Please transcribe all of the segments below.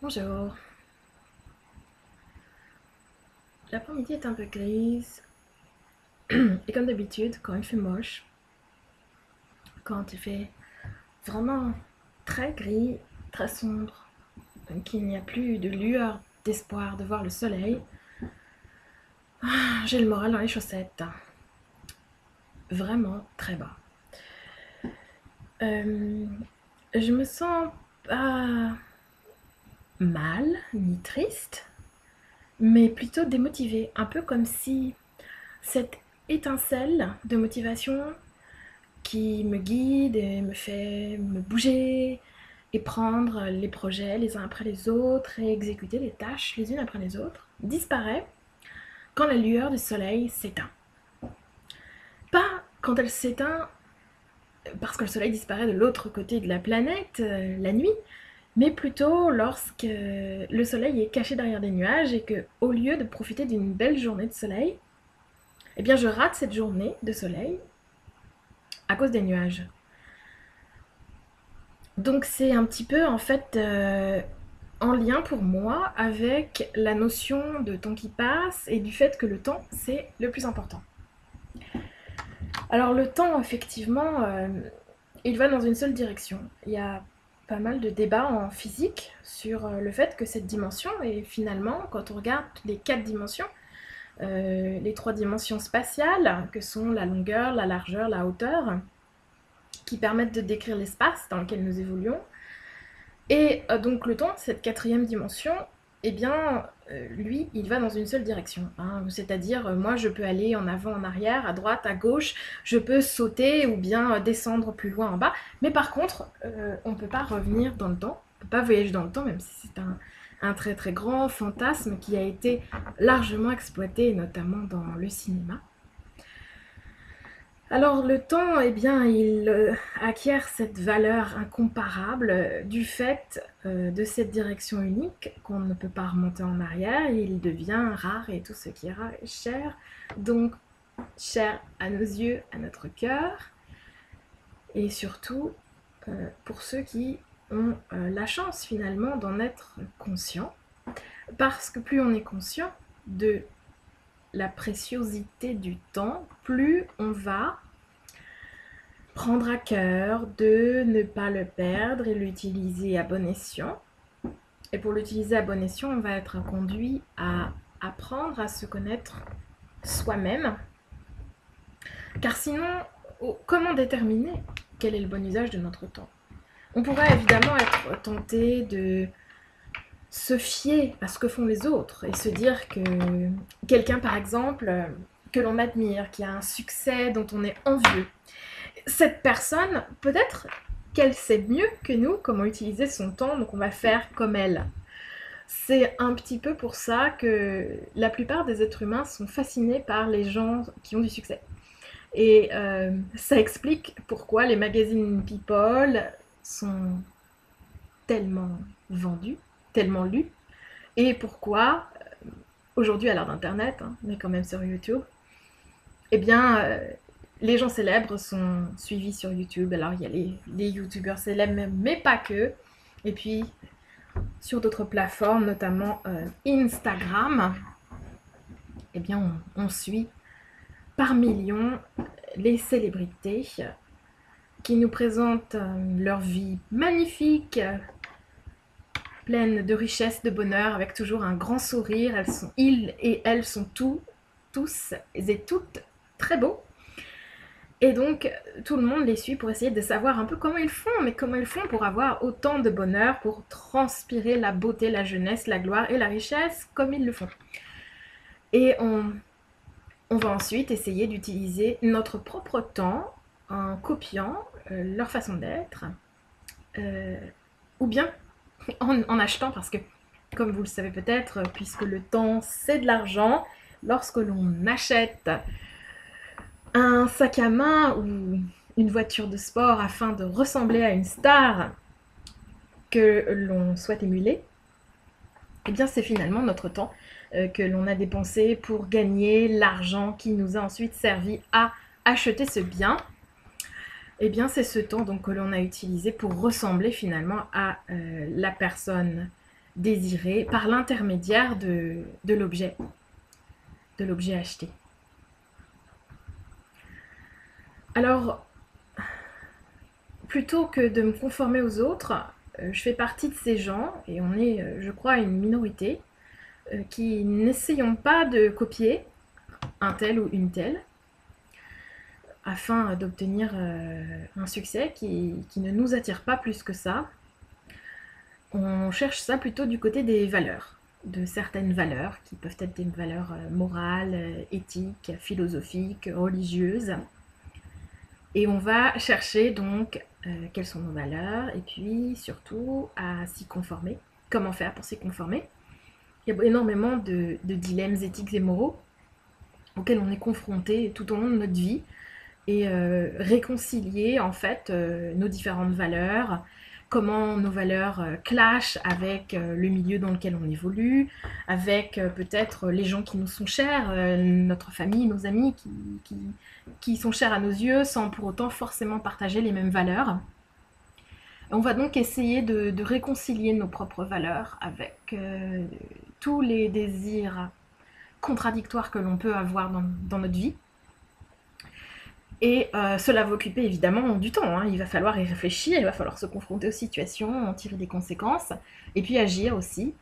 Bonjour. L'après-midi est un peu grise. Et comme d'habitude, quand il fait moche, quand il fait vraiment très gris, très sombre, qu'il n'y a plus de lueur d'espoir de voir le soleil, j'ai le moral dans les chaussettes. Vraiment très bas. Euh, je me sens pas mal, ni triste, mais plutôt démotivée. Un peu comme si cette étincelle de motivation qui me guide et me fait me bouger et prendre les projets les uns après les autres et exécuter les tâches les unes après les autres, disparaît quand la lueur du soleil s'éteint. Pas quand elle s'éteint parce que le soleil disparaît de l'autre côté de la planète, la nuit, mais plutôt lorsque le soleil est caché derrière des nuages et que, au lieu de profiter d'une belle journée de soleil, eh bien je rate cette journée de soleil à cause des nuages. Donc c'est un petit peu en fait en lien pour moi avec la notion de temps qui passe et du fait que le temps c'est le plus important. Alors le temps effectivement il va dans une seule direction. Il y a pas mal de débats en physique sur le fait que cette dimension est finalement, quand on regarde les quatre dimensions, les trois dimensions spatiales que sont la longueur, la largeur, la hauteur, qui permettent de décrire l'espace dans lequel nous évoluons. Et donc le temps, cette quatrième dimension, eh bien, lui, il va dans une seule direction. Hein. C'est-à-dire, moi, je peux aller en avant, en arrière, à droite, à gauche, je peux sauter ou bien descendre plus loin en bas. Mais par contre, on ne peut pas revenir dans le temps, on ne peut pas voyager dans le temps, même si c'est un très très grand fantasme qui a été largement exploité, notamment dans le cinéma. Alors le temps, eh bien, il acquiert cette valeur incomparable du fait de cette direction unique qu'on ne peut pas remonter en arrière. Il devient rare et tout ce qui est rare est cher. Donc cher à nos yeux, à notre cœur et surtout pour ceux qui ont la chance finalement d'en être conscients. Parce que plus on est conscient de la préciosité du temps, plus on va prendre à cœur de ne pas le perdre et l'utiliser à bon escient. Et pour l'utiliser à bon escient, on va être conduit à apprendre à se connaître soi-même. Car sinon, comment déterminer quel est le bon usage de notre temps? On pourrait évidemment être tenté de se fier à ce que font les autres et se dire que quelqu'un, par exemple, que l'on admire, qui a un succès dont on est envieux, cette personne, peut-être qu'elle sait mieux que nous comment utiliser son temps, donc on va faire comme elle. C'est un petit peu pour ça que la plupart des êtres humains sont fascinés par les gens qui ont du succès. Et ça explique pourquoi les magazines People sont tellement vendus, tellement lus, et pourquoi, aujourd'hui à l'heure d'Internet, hein, mais quand même sur YouTube, eh bien, les gens célèbres sont suivis sur YouTube. Alors, il y a les youtubeurs célèbres, mais pas que. Et puis, sur d'autres plateformes, notamment Instagram, eh bien, on suit par millions les célébrités qui nous présentent leur vie magnifique, pleine de richesse, de bonheur, avec toujours un grand sourire. Ils et elles sont tous et toutes très beaux. Et donc, tout le monde les suit pour essayer de savoir un peu comment ils font, mais comment ils font pour avoir autant de bonheur, pour transpirer la beauté, la jeunesse, la gloire et la richesse comme ils le font. Et on va ensuite essayer d'utiliser notre propre temps en copiant leur façon d'être, ou bien en achetant, parce que, comme vous le savez peut-être, puisque le temps c'est de l'argent, lorsque l'on achète un sac à main ou une voiture de sport afin de ressembler à une star que l'on souhaite émuler, eh bien c'est finalement notre temps que l'on a dépensé pour gagner l'argent qui nous a ensuite servi à acheter ce bien. Eh bien c'est ce temps donc que l'on a utilisé pour ressembler finalement à la personne désiré par l'intermédiaire de l'objet acheté. Alors, plutôt que de me conformer aux autres, je fais partie de ces gens, et on est, je crois, une minorité, qui n'essayons pas de copier un tel ou une telle, afin d'obtenir un succès qui ne nous attire pas plus que ça. On cherche ça plutôt du côté des valeurs, de certaines valeurs, qui peuvent être des valeurs morales, éthiques, philosophiques, religieuses. Et on va chercher donc quelles sont nos valeurs, et puis surtout à s'y conformer. Comment faire pour s'y conformer? Il y a énormément de dilemmes éthiques et moraux auxquels on est confronté tout au long de notre vie, et réconcilier en fait nos différentes valeurs, comment nos valeurs clashent avec le milieu dans lequel on évolue, avec peut-être les gens qui nous sont chers, notre famille, nos amis qui sont chers à nos yeux, sans pour autant forcément partager les mêmes valeurs. On va donc essayer de réconcilier nos propres valeurs avec tous les désirs contradictoires que l'on peut avoir dans notre vie. Et cela va occuper évidemment du temps, hein. Il va falloir y réfléchir, il va falloir se confronter aux situations, en tirer des conséquences, et puis agir aussi.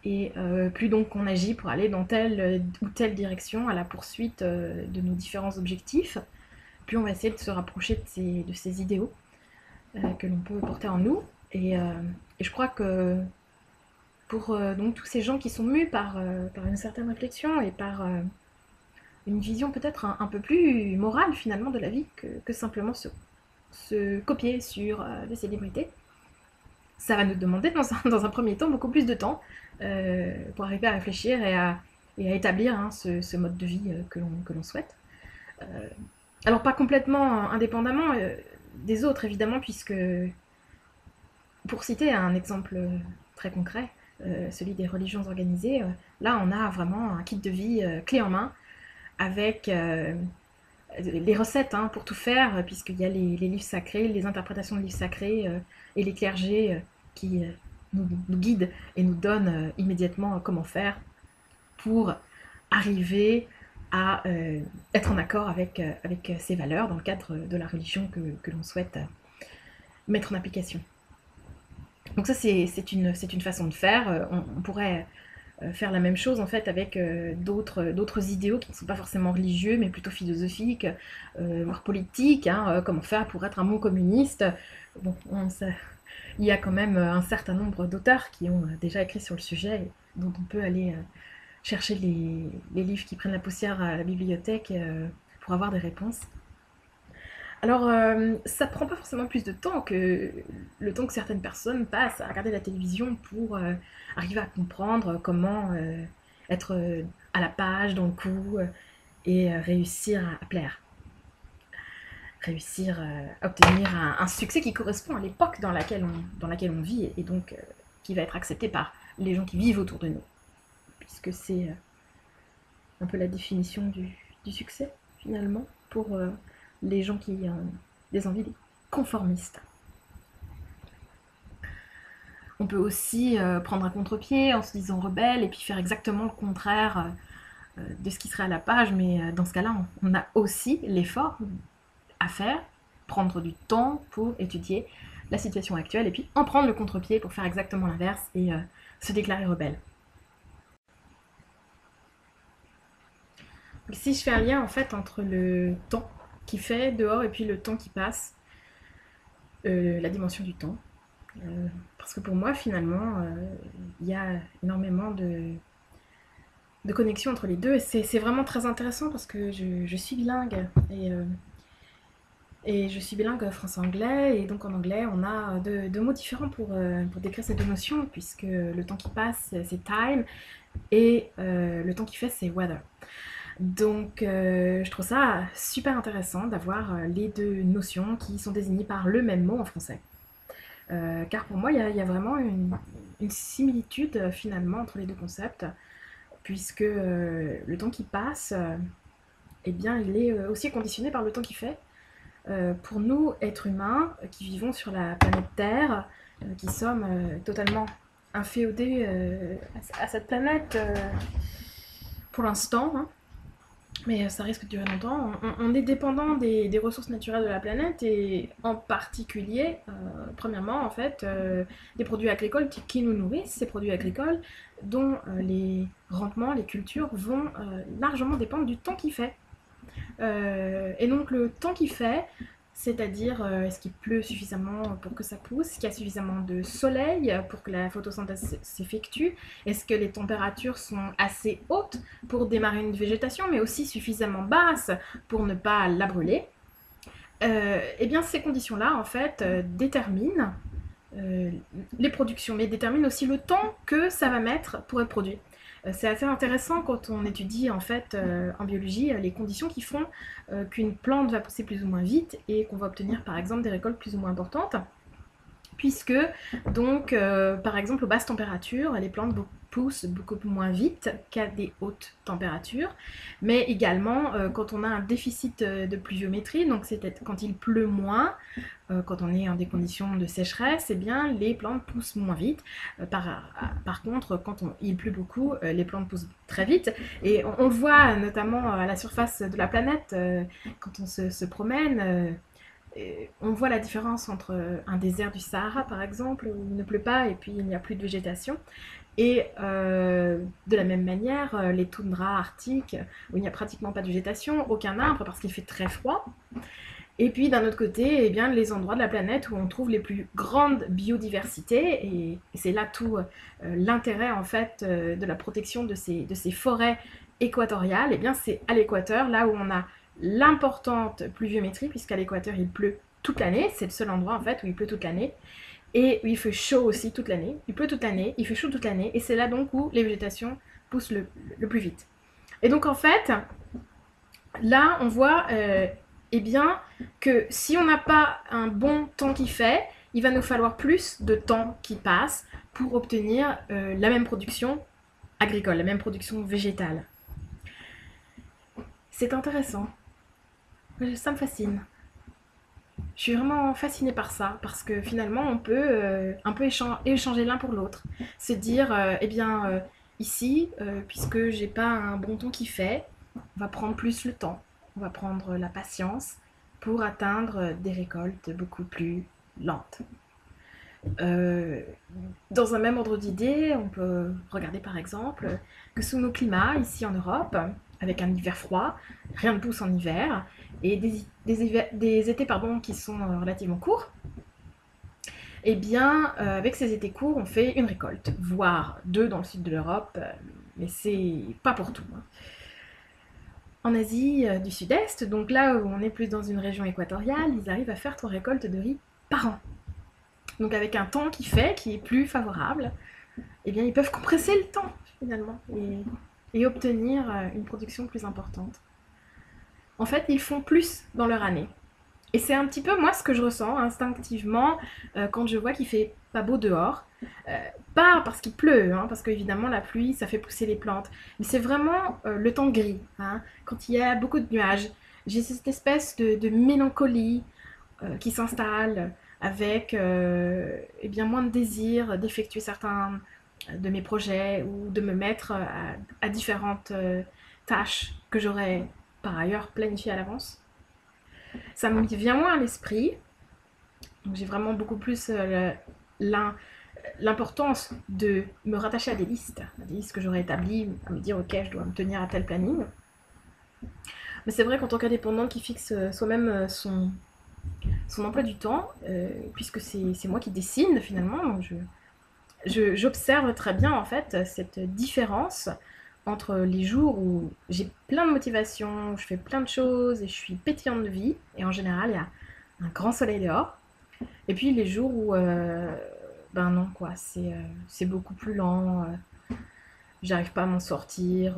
Et plus donc on agit pour aller dans telle ou telle direction à la poursuite de nos différents objectifs, plus on va essayer de se rapprocher de ces idéaux que l'on peut porter en nous. Et je crois que pour donc tous ces gens qui sont mus par une certaine réflexion et par une vision peut-être un peu plus morale finalement de la vie que simplement se copier sur des célébrités. Ça va nous demander dans un premier temps beaucoup plus de temps pour arriver à réfléchir et à établir ce mode de vie que l'on souhaite. Alors pas complètement indépendamment des autres évidemment, puisque pour citer un exemple très concret, celui des religions organisées, là on a vraiment un kit de vie clé en main, avec les recettes pour tout faire, puisqu'il y a les livres sacrés, les interprétations de livres sacrés et les clergés qui nous guident et nous donnent immédiatement comment faire pour arriver à être en accord avec ces valeurs dans le cadre de la religion que l'on souhaite mettre en application. Donc ça c'est une façon de faire. On pourrait faire la même chose en fait avec d'autres idéaux qui ne sont pas forcément religieux mais plutôt philosophiques, voire politiques, comment faire pour être un bon communiste. Bon, il y a quand même un certain nombre d'auteurs qui ont déjà écrit sur le sujet, dont on peut aller chercher les livres qui prennent la poussière à la bibliothèque pour avoir des réponses. Alors, ça prend pas forcément plus de temps que le temps que certaines personnes passent à regarder la télévision pour arriver à comprendre comment être à la page, dans le coup, et réussir à plaire. Réussir à obtenir un succès qui correspond à l'époque dans laquelle on vit, et donc qui va être accepté par les gens qui vivent autour de nous. Puisque c'est un peu la définition du succès, finalement, pour les gens qui ont des envies conformistes. On peut aussi prendre un contre-pied en se disant rebelle et puis faire exactement le contraire de ce qui serait à la page, mais dans ce cas-là, on a aussi l'effort à faire, prendre du temps pour étudier la situation actuelle et puis en prendre le contre-pied pour faire exactement l'inverse et se déclarer rebelle. Donc, si je fais un lien en fait entre le temps qui fait dehors et puis le temps qui passe, la dimension du temps, parce que pour moi finalement il y a énormément de connexion entre les deux, et c'est vraiment très intéressant parce que je suis bilingue et je suis bilingue français-anglais, et donc en anglais on a deux mots différents pour décrire ces deux notions, puisque le temps qui passe c'est time et le temps qui fait c'est weather. Donc je trouve ça super intéressant d'avoir les deux notions qui sont désignées par le même mot en français. Car pour moi il y a vraiment une similitude finalement entre les deux concepts, puisque le temps qui passe, eh bien il est aussi conditionné par le temps qui fait. Pour nous, êtres humains qui vivons sur la planète Terre, qui sommes totalement inféodé à cette planète pour l'instant, hein. Mais ça risque de durer longtemps. On est dépendant des ressources naturelles de la planète et en particulier, premièrement, en fait, des produits agricoles qui nous nourrissent, ces produits agricoles dont les rendements, les cultures vont largement dépendre du temps qu'il fait. Et donc le temps qu'il fait, c'est-à-dire est-ce qu'il pleut suffisamment pour que ça pousse, est-ce qu'il y a suffisamment de soleil pour que la photosynthèse s'effectue, est-ce que les températures sont assez hautes pour démarrer une végétation, mais aussi suffisamment basses pour ne pas la brûler. Eh bien ces conditions-là, en fait, déterminent les productions, mais déterminent aussi le temps que ça va mettre pour être produit. C'est assez intéressant quand on étudie en fait en biologie les conditions qui font qu'une plante va pousser plus ou moins vite et qu'on va obtenir par exemple des récoltes plus ou moins importantes, puisque donc par exemple aux basses températures les plantes poussent beaucoup moins vite qu'à des hautes températures, mais également quand on a un déficit de pluviométrie, donc c'est quand il pleut moins, quand on est en des conditions de sécheresse, eh bien les plantes poussent moins vite. Par contre, quand il pleut beaucoup, les plantes poussent très vite. Et on le voit notamment à la surface de la planète, quand on se promène. On voit la différence entre un désert du Sahara, par exemple, où il ne pleut pas et puis il n'y a plus de végétation, et de la même manière, les toundras arctiques, où il n'y a pratiquement pas de végétation, aucun arbre parce qu'il fait très froid. Et puis d'un autre côté, eh bien, les endroits de la planète où on trouve les plus grandes biodiversités, et c'est là tout l'intérêt en fait de la protection de ces forêts équatoriales, eh bien c'est à l'équateur, là où on a l'importante pluviométrie, puisqu'à l'équateur il pleut toute l'année, c'est le seul endroit en fait où il pleut toute l'année, et où il fait chaud aussi toute l'année, il pleut toute l'année, il fait chaud toute l'année, et c'est là donc où les végétations poussent le plus vite. Et donc en fait, là on voit eh bien, que si on n'a pas un bon temps qui fait, il va nous falloir plus de temps qui passe pour obtenir la même production agricole, la même production végétale. C'est intéressant. Ça me fascine. Je suis vraiment fascinée par ça, parce que finalement, on peut un peu échanger l'un pour l'autre. Se dire, eh bien, ici, puisque j'ai pas un bon temps qui fait, on va prendre plus le temps, on va prendre la patience pour atteindre des récoltes beaucoup plus lentes. Euh, Dans un même ordre d'idée, on peut regarder par exemple que sous nos climats, ici en Europe, avec un hiver froid, rien ne pousse en hiver, et des étés qui sont relativement courts, et bien avec ces étés courts, on fait une récolte, voire deux dans le sud de l'Europe, mais c'est pas pour tout, hein. En Asie du Sud-Est, donc là où on est plus dans une région équatoriale, ils arrivent à faire 3 récoltes de riz par an. Donc avec un temps qui est plus favorable, eh bien ils peuvent compresser le temps finalement et obtenir une production plus importante. En fait, ils font plus dans leur année. Et c'est un petit peu moi ce que je ressens instinctivement quand je vois qu'il fait pas beau dehors. Euh, Pas parce qu'il pleut, hein, parce qu'évidemment la pluie ça fait pousser les plantes, mais c'est vraiment le temps gris, hein, quand il y a beaucoup de nuages. J'ai cette espèce de mélancolie qui s'installe avec eh bien, moins de désir d'effectuer certains de mes projets ou de me mettre à différentes tâches que j'aurais par ailleurs planifiées à l'avance. Ça me vient moins à l'esprit. Donc j'ai vraiment beaucoup plus l'importance de me rattacher à des listes que j'aurais établies, à me dire ok, je dois me tenir à tel planning. Mais c'est vrai qu'en tant qu'indépendante qui fixe soi-même son emploi du temps, puisque c'est moi qui dessine finalement, donc j'observe très bien en fait cette différence entre les jours où j'ai plein de motivation, où je fais plein de choses et je suis pétillante de vie, et en général il y a un grand soleil dehors, et puis les jours où ben non quoi, c'est beaucoup plus lent, j'arrive pas à m'en sortir,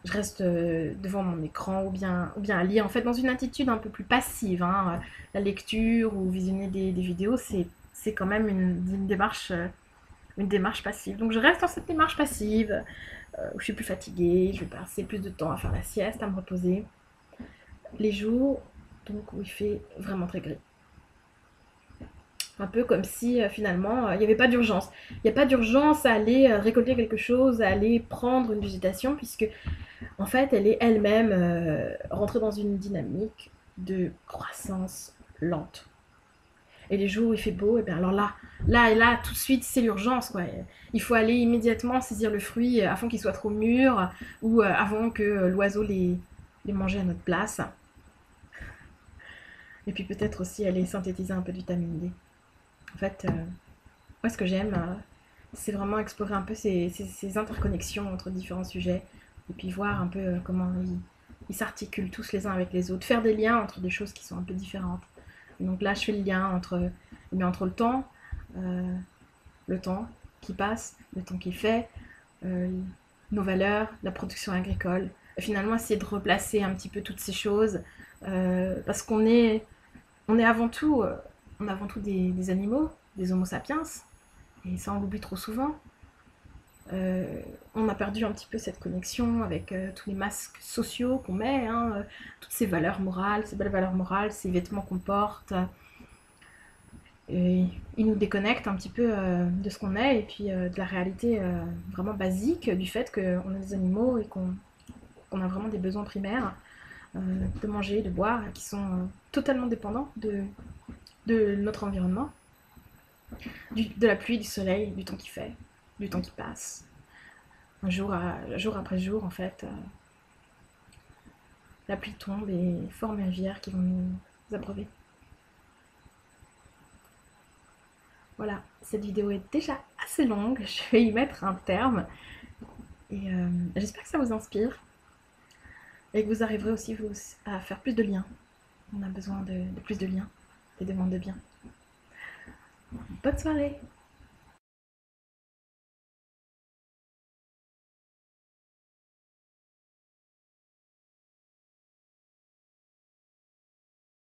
je reste devant mon écran ou bien à lire, en fait dans une attitude un peu plus passive, hein. La lecture ou visionner des vidéos c'est quand même une démarche passive. Donc je reste dans cette démarche passive, où je suis plus fatiguée, je vais passer plus de temps à faire la sieste, à me reposer. Les jours donc où il fait vraiment très gris. Un peu comme si finalement il n'y avait pas d'urgence. Il n'y a pas d'urgence à aller récolter quelque chose, à aller prendre une végétation, puisque en fait elle est elle-même rentrée dans une dynamique de croissance lente. Et les jours où il fait beau, et bien alors là, tout de suite, c'est l'urgence, quoi. Il faut aller immédiatement saisir le fruit avant qu'il soit trop mûr ou avant que l'oiseau les mange à notre place. Et puis peut-être aussi aller synthétiser un peu de vitamine D. En fait, moi, ce que j'aime, c'est vraiment explorer un peu ces interconnexions entre différents sujets et puis voir un peu comment ils s'articulent tous les uns avec les autres, faire des liens entre des choses qui sont un peu différentes. Et donc là, je fais le lien entre euh, le temps qui passe, le temps qui est fait, euh, nos valeurs, la production agricole. Et finalement, essayer de replacer un petit peu toutes ces choses parce on est avant tout, des animaux, des homo sapiens, et ça on l'oublie trop souvent. On a perdu un petit peu cette connexion avec tous les masques sociaux qu'on met, hein, toutes ces valeurs morales, ces belles valeurs morales, ces vêtements qu'on porte. Et ils nous déconnectent un petit peu de ce qu'on est et puis de la réalité vraiment basique du fait qu'on est des animaux et qu'on a vraiment des besoins primaires de manger, de boire, qui sont totalement dépendants de notre environnement, de la pluie, du soleil, du temps qui fait, du temps qui passe. Jour après jour, en fait, la pluie tombe et forme une rivière qui vont nous abreuver. Voilà, cette vidéo est déjà assez longue, je vais y mettre un terme. Et j'espère que ça vous inspire et que vous arriverez aussi vous, à faire plus de liens. On a besoin de plus de liens et de moins de biens. Bonne soirée!